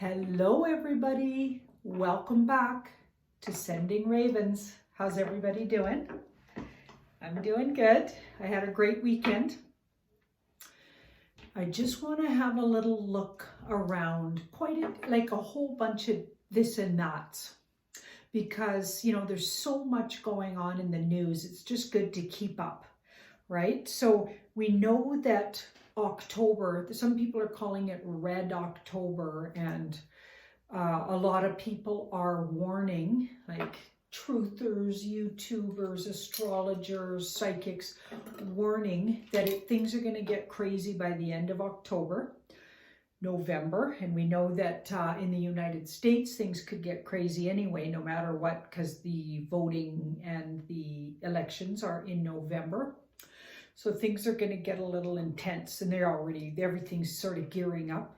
Hello everybody, welcome back to Sending Ravens. How's everybody doing? I'm doing good. I had a great weekend. I just want to have a little look around, like a whole bunch of this and that, because there's so much going on in the news. It's just good to keep up, right? So we know that October, some people are calling it Red October, and a lot of people are warning, like truthers, YouTubers, astrologers, psychics, warning that things are going to get crazy by the end of October, November. And we know that in the United States, things could get crazy anyway, no matter what, because the voting and the elections are in November. So things are going to get a little intense, and everything's sort of gearing up.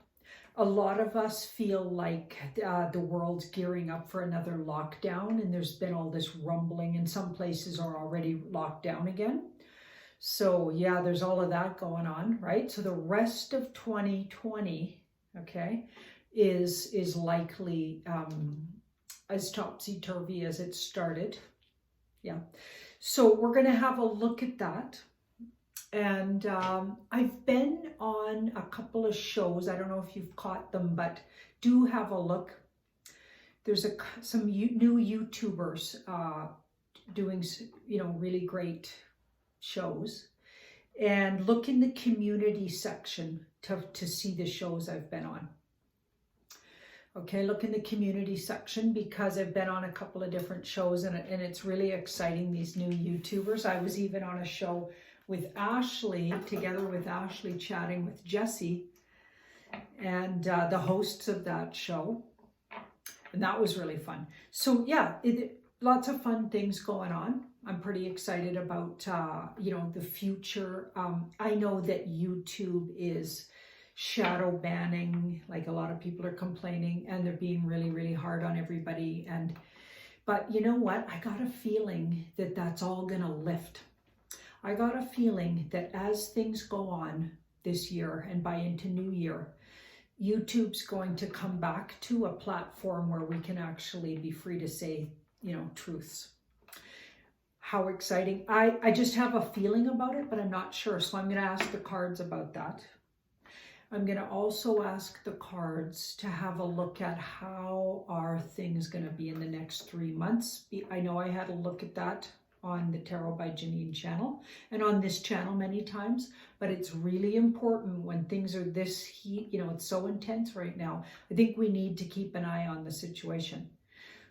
A lot of us feel like the world's gearing up for another lockdown, and there's been all this rumbling, and some places are already locked down again. So yeah, there's all of that going on, right? So the rest of 2020, okay, is likely as topsy-turvy as it started. Yeah. So we're going to have a look at that. And I've been on a couple of shows. I don't know if you've caught them, but do have a look. There's some new YouTubers doing really great shows. And look in the community section to see the shows I've been on. Okay, look in the community section, because I've been on a couple of different shows, and it's really exciting, these new YouTubers. I was even on a show with Ashley, together with Ashley, chatting with Jesse and the hosts of that show. And that was really fun. So yeah, lots of fun things going on. I'm pretty excited about, the future. I know that YouTube is shadow banning, like a lot of people are complaining, and they're being really, really hard on everybody. But you know what? I got a feeling that that's all gonna lift. I got a feeling that as things go on this year and by into New Year, YouTube's going to come back to a platform where we can actually be free to say, truths. How exciting. I just have a feeling about it, but I'm not sure. So I'm going to ask the cards about that. I'm going to also ask the cards to have a look at how are things going to be in the next 3 months. I know I had a look at that on the Tarot by Janine channel and on this channel many times, but it's really important when things are this heat, it's so intense right now. I think we need to keep an eye on the situation.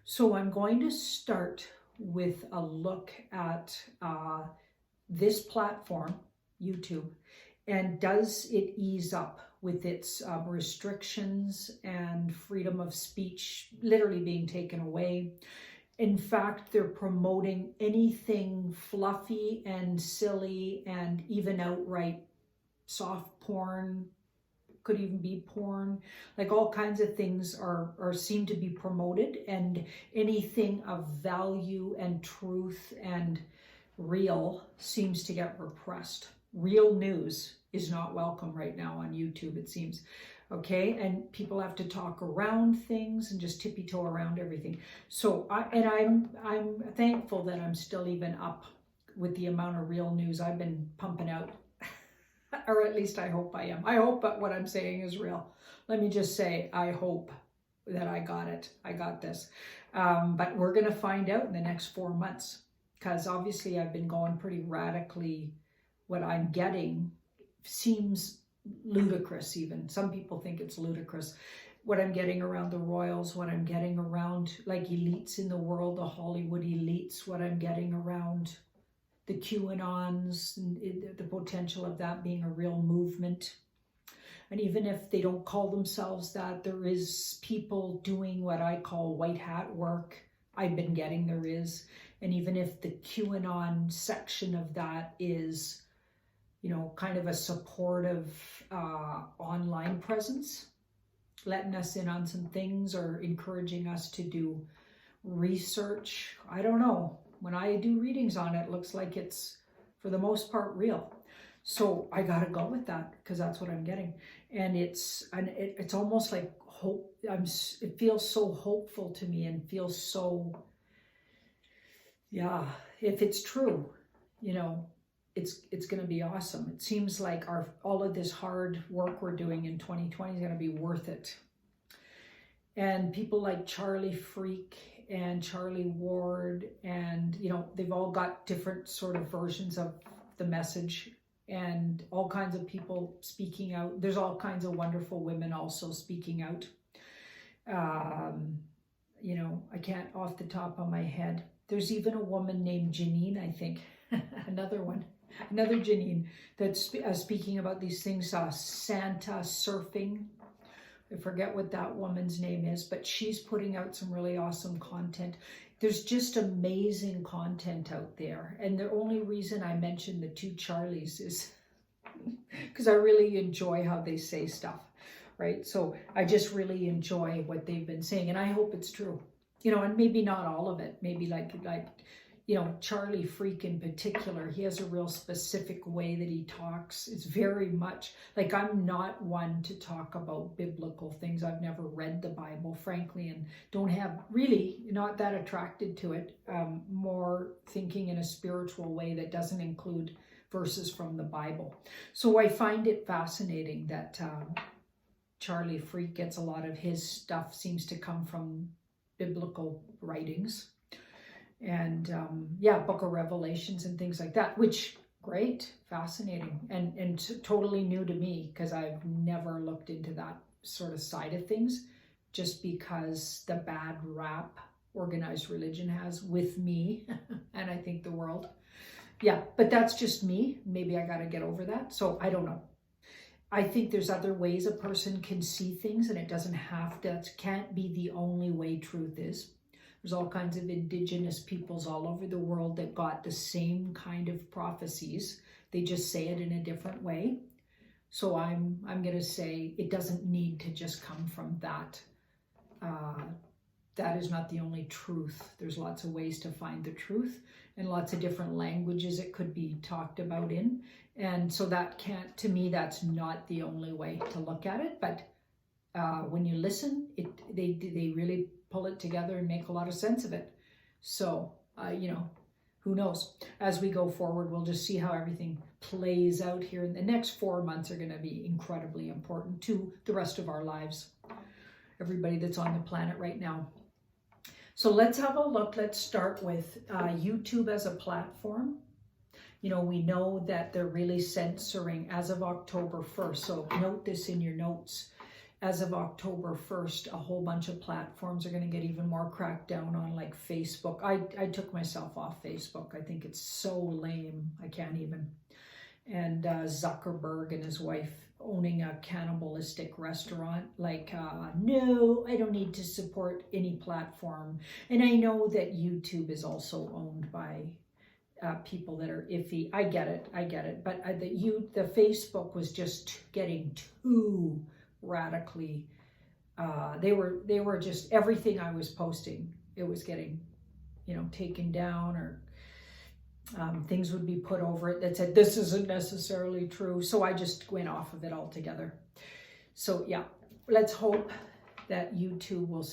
So I'm going to start with a look at this platform, YouTube, and does it ease up with its restrictions and freedom of speech literally being taken away. In fact, they're promoting anything fluffy and silly and even outright soft porn, could even be porn, like all kinds of things are seem to be promoted, and anything of value and truth and real seems to get repressed. Real news is not welcome right now on YouTube, it seems. Okay, and people have to talk around things and just tippy-toe around everything. So I'm thankful that I'm still even up with the amount of real news I've been pumping out, or at least I hope I am. I hope that what I'm saying is real. Let me just say, I hope that I got it. I got this. But we're going to find out in the next 4 months, because obviously I've been going pretty radically. What I'm getting seems ludicrous even. Some people think it's ludicrous. What I'm getting around the royals, what I'm getting around like elites in the world, the Hollywood elites, what I'm getting around the QAnons, and the potential of that being a real movement. And even if they don't call themselves that, there is people doing what I call white hat work. I've been getting there is. And even if the QAnon section of that is kind of a supportive online presence, letting us in on some things or encouraging us to do research. I don't know. When I do readings on it, it looks like it's, for the most part, real. So I got to go with that because that's what I'm getting. And it's almost like hope. It feels so hopeful to me and feels so, yeah, if it's true, you know, it's going to be awesome. It seems like all of this hard work we're doing in 2020 is going to be worth it. And people like Charlie Freak and Charlie Ward, and, you know, they've all got different sort of versions of the message, and all kinds of people speaking out. There's all kinds of wonderful women also speaking out. You know, I can't off the top of my head. There's even a woman named Janine, I think, another Janine that's speaking about these things, Santa surfing. I forget what that woman's name is, but she's putting out some really awesome content. There's just amazing content out there. And the only reason I mentioned the two Charlies is because I really enjoy how they say stuff, right? So I just really enjoy what they've been saying, and I hope it's true. You know, and maybe not all of it. Maybe like you know, Charlie Freak in particular, he has a real specific way that he talks. It's very much like, I'm not one to talk about biblical things. I've never read the Bible, frankly, and don't have really not that attracted to it. More thinking in a spiritual way that doesn't include verses from the Bible. So I find it fascinating that Charlie Freak gets a lot of his stuff seems to come from biblical writings. And yeah, Book of Revelations and things like that, which, great, fascinating, and totally new to me, because I've never looked into that sort of side of things, just because the bad rap organized religion has with me, and I think the world. Yeah, but that's just me. Maybe I got to get over that. So I don't know. I think there's other ways a person can see things, and it doesn't have to, it can't be the only way truth is. There's all kinds of indigenous peoples all over the world that got the same kind of prophecies. They just say it in a different way. So I'm going to say it doesn't need to just come from that. That is not the only truth. There's lots of ways to find the truth, and lots of different languages it could be talked about in. And so that can't, to me, that's not the only way to look at it. But when you listen, they really pull it together and make a lot of sense of it. So, you know, who knows? As we go forward, we'll just see how everything plays out here. The next 4 months are going to be incredibly important to the rest of our lives. Everybody that's on the planet right now. So let's have a look. Let's start with YouTube as a platform. You know, we know that they're really censoring as of October 1st. So note this in your notes. As of October 1st, a whole bunch of platforms are going to get even more cracked down on, like Facebook. I took myself off Facebook. I think it's so lame. I can't even. And Zuckerberg and his wife owning a cannibalistic restaurant. Like, no, I don't need to support any platform. And I know that YouTube is also owned by people that are iffy. I get it. But the Facebook was just getting too radically, they were just, everything I was posting, it was getting, you know, taken down, or things would be put over it that said this isn't necessarily true. So I just went off of it altogether. So yeah, let's hope that YouTube will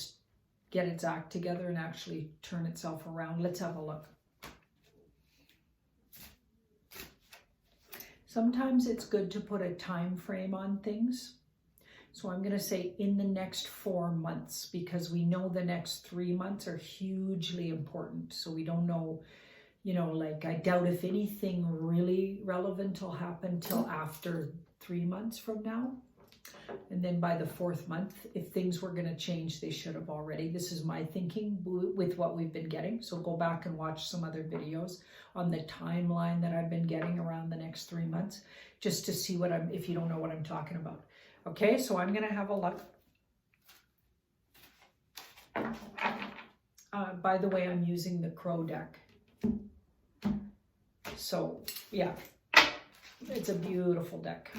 get its act together and actually turn itself around. Let's have a look. Sometimes it's good to put a time frame on things. So I'm going to say in the next 4 months, because we know the next 3 months are hugely important. So we don't know, you know, like, I doubt if anything really relevant will happen till after 3 months from now. And then by the 4th month, if things were going to change, they should have already. This is my thinking with what we've been getting. So go back and watch some other videos on the timeline that I've been getting around the next 3 months, just to see what if you don't know what I'm talking about. Okay, so I'm going to have a look. By the way, I'm using the Crow deck. So, yeah, it's a beautiful deck.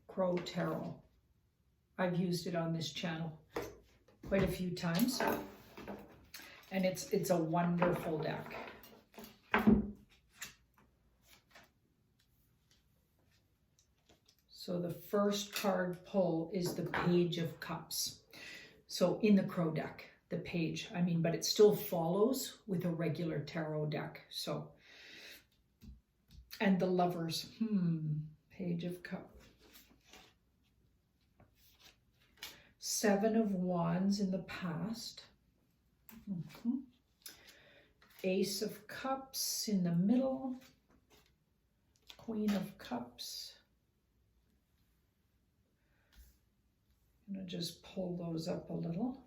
Crow Tarot. I've used it on this channel quite a few times. And it's a wonderful deck. So the first card pull is the Page of Cups. So in the Crow deck, the page, I mean, but it still follows with a regular tarot deck. So, and the Lovers, Page of Cups. Seven of Wands in the past. Ace of Cups in the middle. Queen of Cups. I'm going to just pull those up a little.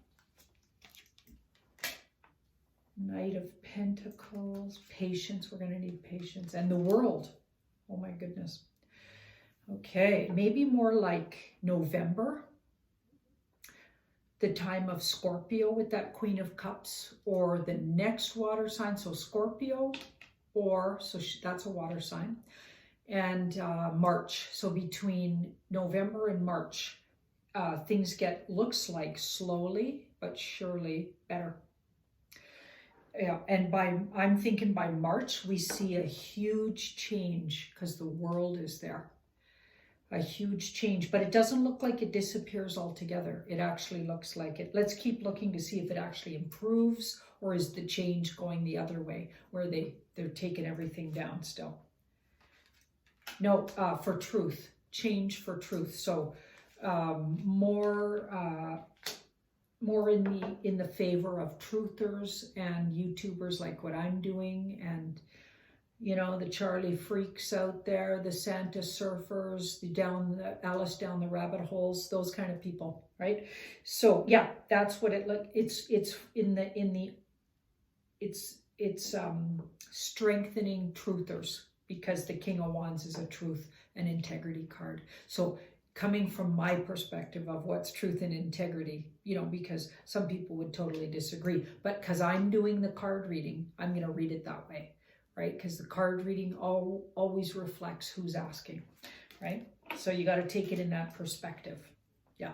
Knight of Pentacles. Patience. We're going to need patience. And the World. Oh my goodness. Okay. Maybe more like November. The time of Scorpio with that Queen of Cups, or the next water sign. So Scorpio, or, so that's a water sign. And March. So between November and March, things get, looks like slowly but surely better. Yeah, and I'm thinking by March, we see a huge change because the World is there. A huge change, but it doesn't look like it disappears altogether. It actually looks like it. Let's keep looking to see if it actually improves, or is the change going the other way where they're taking everything down still. No, for truth, change for truth. So more in the favor of truthers and YouTubers like what I'm doing, and you know, the Charlie freaks out there, the Santa surfers, the Alice down the rabbit holes, those kind of people, right? So yeah, that's what it look. It's strengthening truthers, because the King of Wands is a truth and integrity card. So coming from my perspective of what's truth and integrity, you know, because some people would totally disagree, but because I'm doing the card reading, I'm going to read it that way. Right? Because the card reading always reflects who's asking, right? So you got to take it in that perspective. Yeah.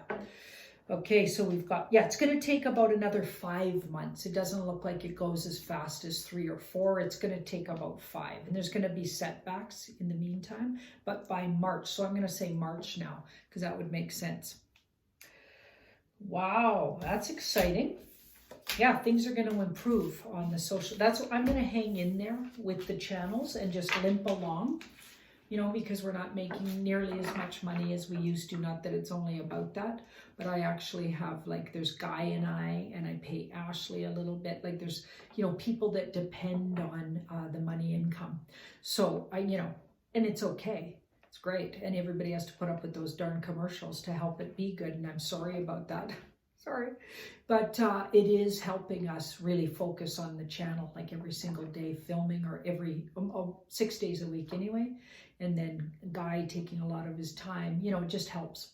Okay, so we've got, yeah, it's going to take about another 5 months. It doesn't look like it goes as fast as 3 or 4. It's going to take about 5. And there's going to be setbacks in the meantime. But by March, so I'm going to say March now, because that would make sense. Wow, that's exciting. Yeah, things are going to improve on the social. That's what I'm going to hang in there with the channels and just limp along, you know, because we're not making nearly as much money as we used to. Not that it's only about that, but I actually have, like, there's Guy and I pay Ashley a little bit. Like, there's, you know, people that depend on the money income. So you know, and it's okay. It's great. And everybody has to put up with those darn commercials to help it be good. And I'm sorry about that. Sorry, but it is helping us really focus on the channel, like every single day filming, or every 6 days a week anyway. And then Guy taking a lot of his time, you know, it just helps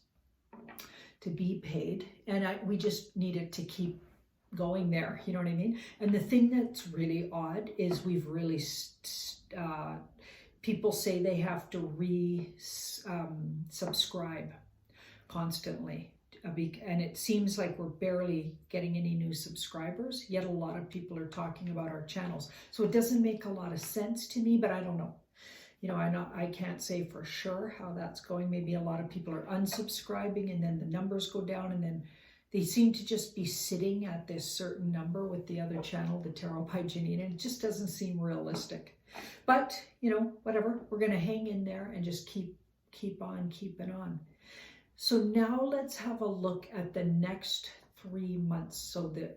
to be paid. And we just need it to keep going there, you know what I mean? And the thing that's really odd is we've really, people say they have to subscribe constantly. And it seems like we're barely getting any new subscribers, yet a lot of people are talking about our channels. So it doesn't make a lot of sense to me, but I don't know. You know, I can't say for sure how that's going. Maybe a lot of people are unsubscribing and then the numbers go down, and then they seem to just be sitting at this certain number with the other channel, the Tarot by Janine, and it just doesn't seem realistic. But, you know, whatever, we're going to hang in there and just keep on keeping on. So now let's have a look at the next 3 months. So the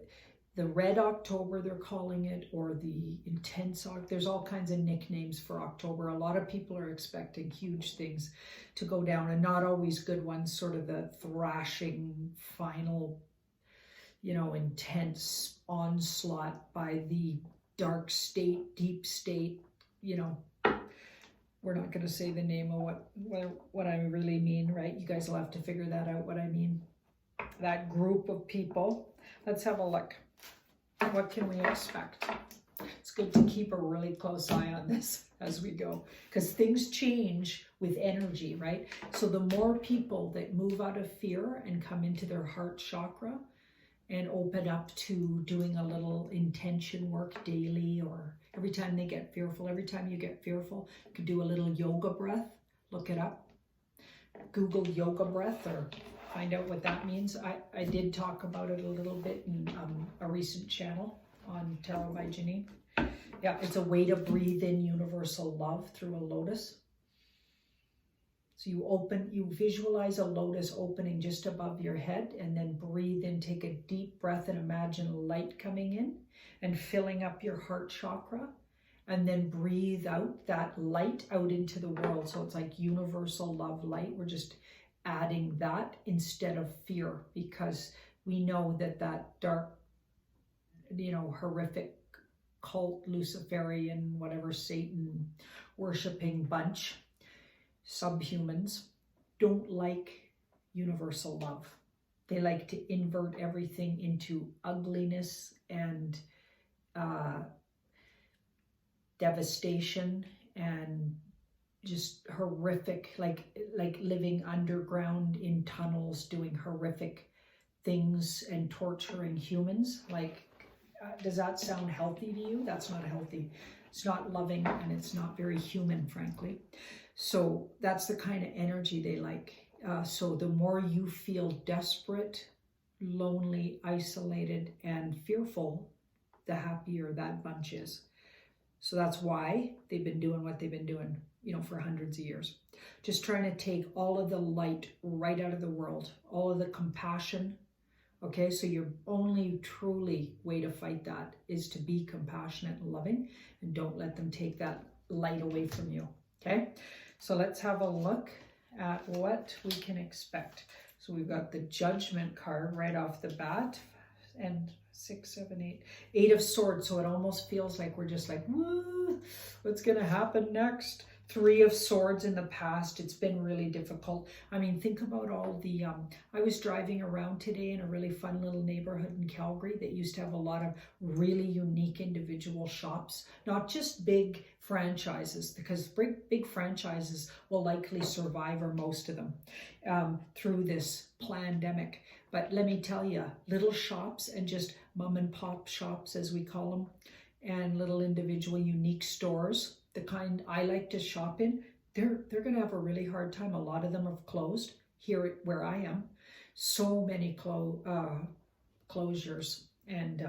Red October, they're calling it, or the Intense October. There's all kinds of nicknames for October. A lot of people are expecting huge things to go down, and not always good ones, sort of the thrashing final, you know, intense onslaught by the dark state, deep state, you know. We're not going to say the name of what I really mean, right? You guys will have to figure that out, what I mean. That group of people. Let's have a look. What can we expect? It's good to keep a really close eye on this as we go, because things change with energy, right? So the more people that move out of fear and come into their heart chakra and open up to doing a little intention work daily, or every time they get fearful, every time you get fearful, you can do a little yoga breath, look it up. Google yoga breath or find out what that means. I did talk about it a little bit in a recent channel on Tarot by Janine. Yeah, it's a way to breathe in universal love through a lotus. So you visualize a lotus opening just above your head, and then breathe in, take a deep breath and imagine light coming in and filling up your heart chakra, and then breathe out that light out into the world. So it's like universal love light. We're just adding that instead of fear, because we know that dark, horrific cult, Luciferian, whatever, Satan worshiping bunch, subhumans, don't like universal love. They like to invert everything into ugliness and devastation and just horrific, like living underground in tunnels, doing horrific things and torturing humans. Does that sound healthy to you? That's not healthy. It's not loving, and it's not very human, frankly. So that's the kind of energy they like. So the more you feel desperate, lonely, isolated, and fearful, the happier that bunch is. So that's why they've been doing what they've been doing, for hundreds of years. Just trying to take all of the light right out of the world, all of the compassion. Okay, so your only truly way to fight that is to be compassionate and loving, and don't let them take that light away from you. Okay, so let's have a look at what we can expect. So we've got the Judgment card right off the bat, and 6, 7, 8, 8 of Swords. So it almost feels like we're just like, woo, what's going to happen next? 3 of Swords in the past. It's been really difficult. I mean, think about all the, I was driving around today in a really fun little neighborhood in Calgary that used to have a lot of really unique individual shops, not just big franchises, because big franchises will likely survive, or most of them, through this pandemic. But let me tell you, little shops and just mom and pop shops, as we call them, and little individual unique stores, the kind I like to shop in, they're going to have a really hard time. A lot of them have closed here where I am. So many closures, and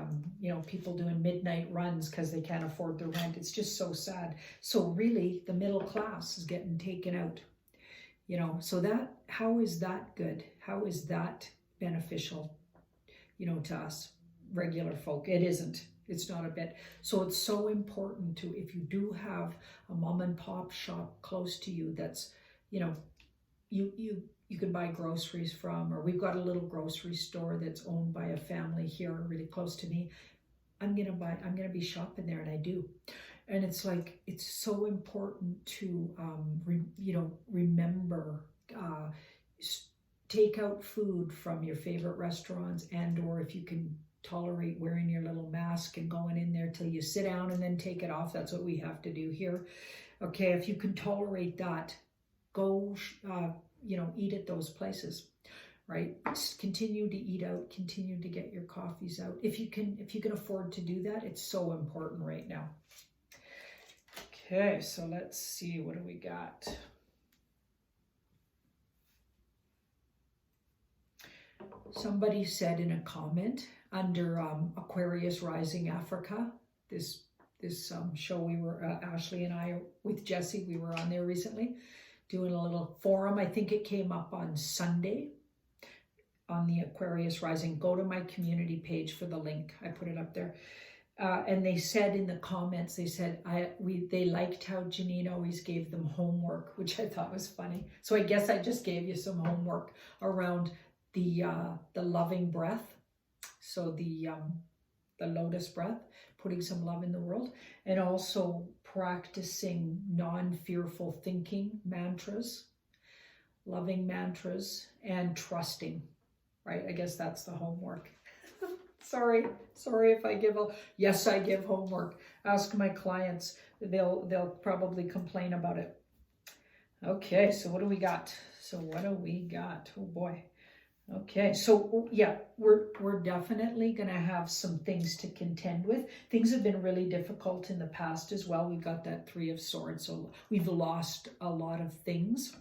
people doing midnight runs because they can't afford the rent. It's just so sad. So really, the middle class is getting taken out. So how is that good? How is that beneficial, to us regular folk? It isn't. It's not a bit. So it's so important to, if you do have a mom and pop shop close to you that's, you could buy groceries from, or we've got a little grocery store that's owned by a family here really close to me. I'm going to be shopping there, and I do. And it's like, it's so important to, remember, take out food from your favorite restaurants, and, or if you can tolerate wearing your little mask and going in there till you sit down and then take it off. That's what we have to do here. Okay, if you can tolerate that, go, eat at those places, right? Just continue to eat out, continue to get your coffees out. If you can afford to do that, it's so important right now. Okay, so let's see, what do we got? Somebody said in a comment under Aquarius Rising Africa, this show we were, Ashley and I with Jesse, we were on there recently doing a little forum. I think it came up on Sunday on the Aquarius Rising. Go to my community page for the link. I put it up there. And they said in the comments, they said they liked how Janine always gave them homework, which I thought was funny. So I guess I just gave you some homework around the loving breath. So the lotus breath, putting some love in the world, and also practicing non-fearful thinking mantras, loving mantras, and trusting, right? I guess that's the homework. Sorry if I give yes, I give homework. Ask my clients. They'll probably complain about it. Okay, so what do we got? Oh boy. Okay, so yeah, we're definitely going to have some things to contend with. Things have been really difficult in the past as well. We've got that 3 of Swords, so we've lost a lot of things.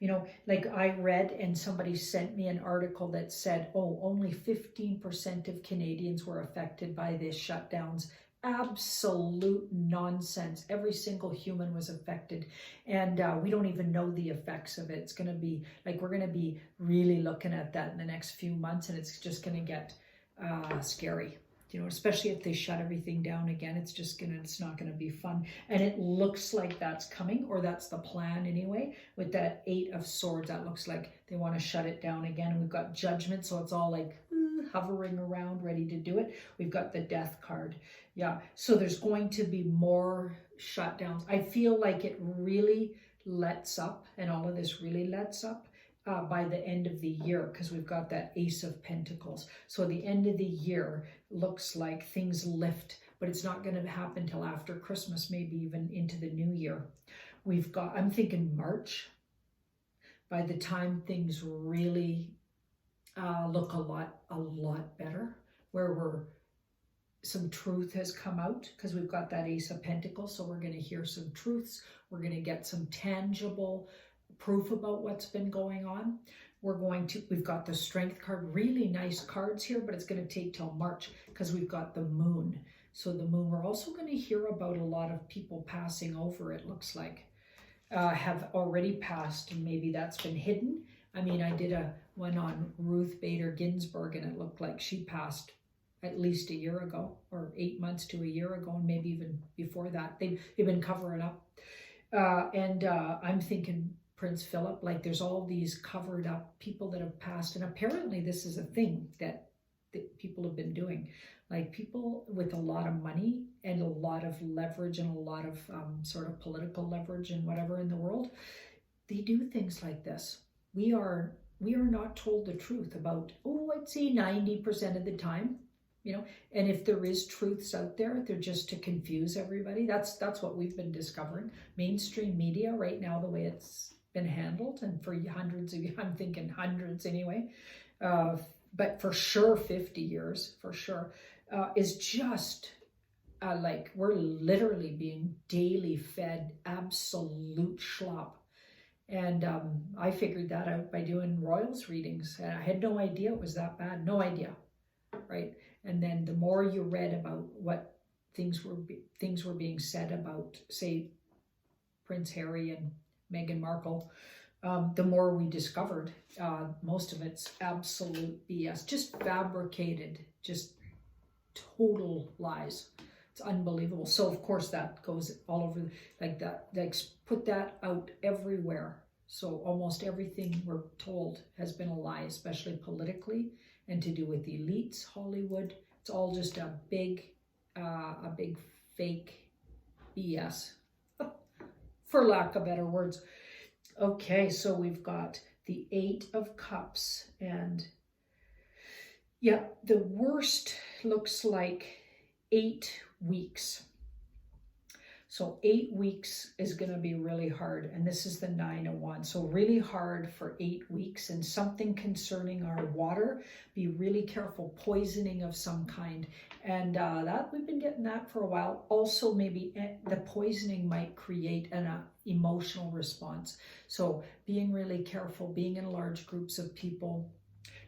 You know, like I read and somebody sent me an article that said, oh, only 15% of Canadians were affected by this shutdowns. Absolute nonsense. Every single human was affected, and we don't even know the effects of it. It's going to be like, we're going to be really looking at that in the next few months, and it's just going to get scary. You know, especially if they shut everything down again, it's not gonna be fun. And it looks like that's coming, or that's the plan anyway, with that 8 of Swords. That looks like they want to shut it down again. And we've got Judgment, so it's all like hovering around, ready to do it. We've got the Death card. Yeah, so there's going to be more shutdowns. I feel like it really lets up, and all of this really lets up by the end of the year, because we've got that Ace of Pentacles. So the end of the year looks like things lift, but it's not going to happen till after Christmas, maybe even into the new year. We've got, I'm thinking March, by the time things really look a lot better, where some truth has come out, because we've got that Ace of Pentacles. So we're going to hear some truths. We're going to get some tangible proof about what's been going on. We've got the Strength card, really nice cards here, but it's going to take till March, because we've got the Moon. So the Moon, we're also going to hear about a lot of people passing over, it looks like, have already passed, and maybe that's been hidden. I mean, I did one on Ruth Bader Ginsburg, and it looked like she passed at least a year ago, or 8 months to a year ago, and maybe even before that. They've been covering up. I'm thinking Prince Philip, like there's all these covered up people that have passed, and apparently this is a thing that people have been doing. Like people with a lot of money and a lot of leverage and a lot of sort of political leverage and whatever in the world, they do things like this. We are not told the truth about, I'd say 90% of the time, you know, and if there is truths out there, they're just to confuse everybody. That's what we've been discovering. Mainstream media right now, the way it's been handled, and for hundreds of, I'm thinking hundreds anyway, but for sure 50 years, for sure, is just like we're literally being daily fed absolute schlop. And I figured that out by doing Royals readings. And I had no idea it was that bad, no idea, right? And then the more you read about what things were being said about, say, Prince Harry and Meghan Markle, the more we discovered most of it's absolute BS, just fabricated, just total lies. It's unbelievable. So of course that goes all over like that. Like put that out everywhere. So almost everything we're told has been a lie, especially politically and to do with elites, Hollywood. It's all just a big fake BS, for lack of better words. Okay, so we've got the 8 of Cups, and yeah, the worst looks like 8 weeks. So 8 weeks is going to be really hard, and this is the 9 of Wands. So really hard for 8 weeks, and something concerning our water. Be really careful, poisoning of some kind. And that we've been getting that for a while. Also, maybe the poisoning might create an emotional response. So being really careful, being in large groups of people,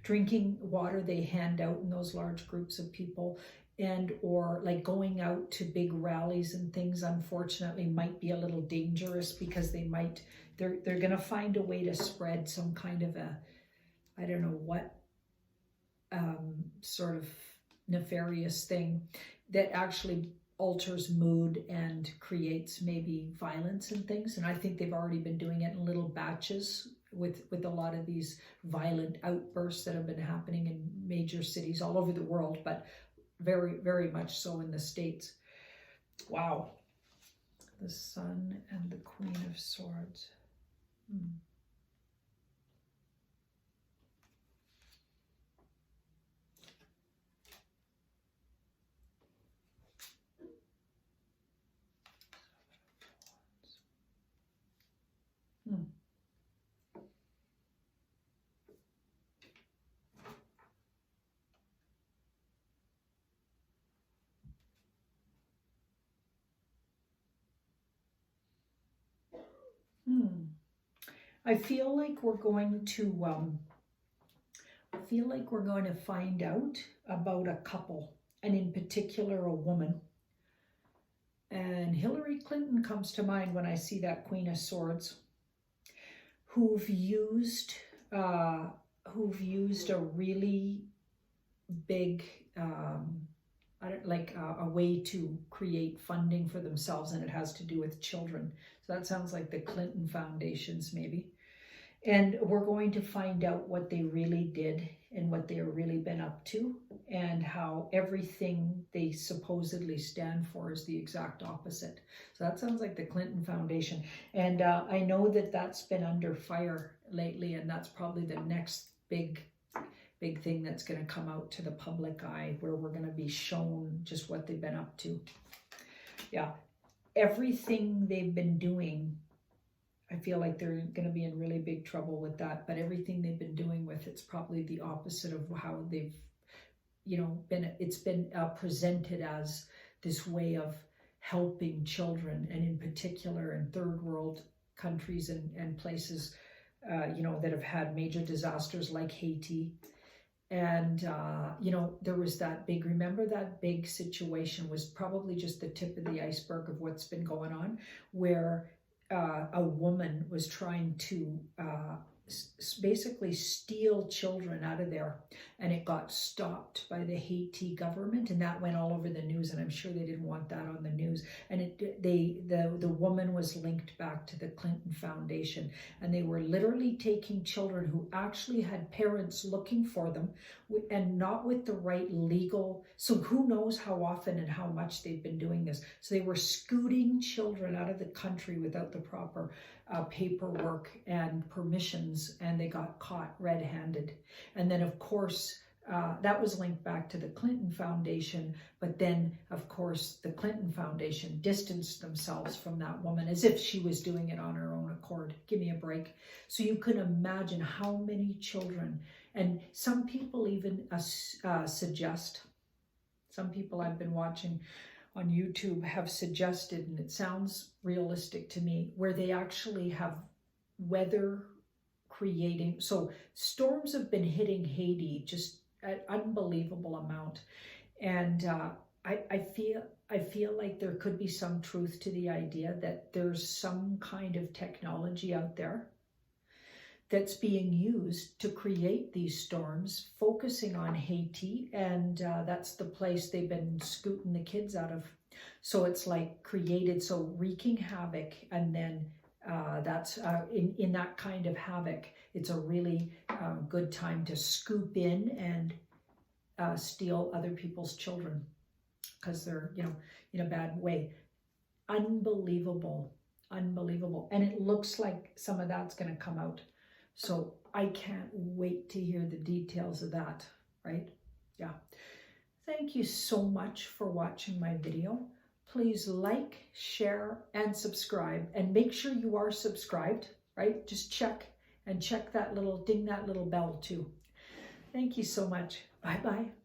drinking water they hand out in those large groups of people, and or like going out to big rallies and things, unfortunately might be a little dangerous, because they're going to find a way to spread some kind of a, I don't know what, sort of nefarious thing that actually alters mood and creates maybe violence and things. And I think they've already been doing it in little batches with a lot of these violent outbursts that have been happening in major cities all over the world, but very, very much so in the States. Wow. The Sun and the Queen of Swords. I feel like we're going to find out about a couple, and in particular a woman. And Hillary Clinton comes to mind when I see that Queen of Swords, who've used a really big a way to create funding for themselves, and it has to do with children. So that sounds like the Clinton Foundations maybe. And we're going to find out what they really did and what they've really been up to, and how everything they supposedly stand for is the exact opposite. So that sounds like the Clinton Foundation. And I know that that's been under fire lately, and that's probably the next big thing that's going to come out to the public eye, where we're going to be shown just what they've been up to. Yeah, everything they've been doing, I feel like they're going to be in really big trouble with that. But everything they've been doing with it's probably the opposite of how they've, it's been presented as this way of helping children, and in particular in third world countries and places, that have had major disasters like Haiti. And, there was that remember that big situation was probably just the tip of the iceberg of what's been going on, where a woman was trying to basically steal children out of there, and it got stopped by the Haiti government, and that went all over the news, and I'm sure they didn't want that on the news. And the woman was linked back to the Clinton Foundation, and they were literally taking children who actually had parents looking for them, and not with the right legal, so who knows how often and how much they've been doing this. So they were scooting children out of the country without the proper paperwork and permissions, and they got caught red-handed. And then of course that was linked back to the Clinton Foundation, but then of course the Clinton Foundation distanced themselves from that woman as if she was doing it on her own accord. Give me a break. So you can imagine how many children, and some people even suggest, some people I've been watching on YouTube have suggested, and it sounds realistic to me, where they actually have weather creating. So storms have been hitting Haiti just an unbelievable amount. And I feel like there could be some truth to the idea that there's some kind of technology out there that's being used to create these storms, focusing on Haiti, and that's the place they've been scooting the kids out of. So it's like created, so wreaking havoc, and then that's in that kind of havoc, it's a really good time to scoop in and steal other people's children, because they're, in a bad way. Unbelievable, unbelievable. And it looks like some of that's going to come out. So I can't wait to hear the details of that, right? Yeah. Thank you so much for watching my video. Please like, share, and subscribe. And make sure you are subscribed, right? Just check that little, ding that little bell too. Thank you so much. Bye-bye.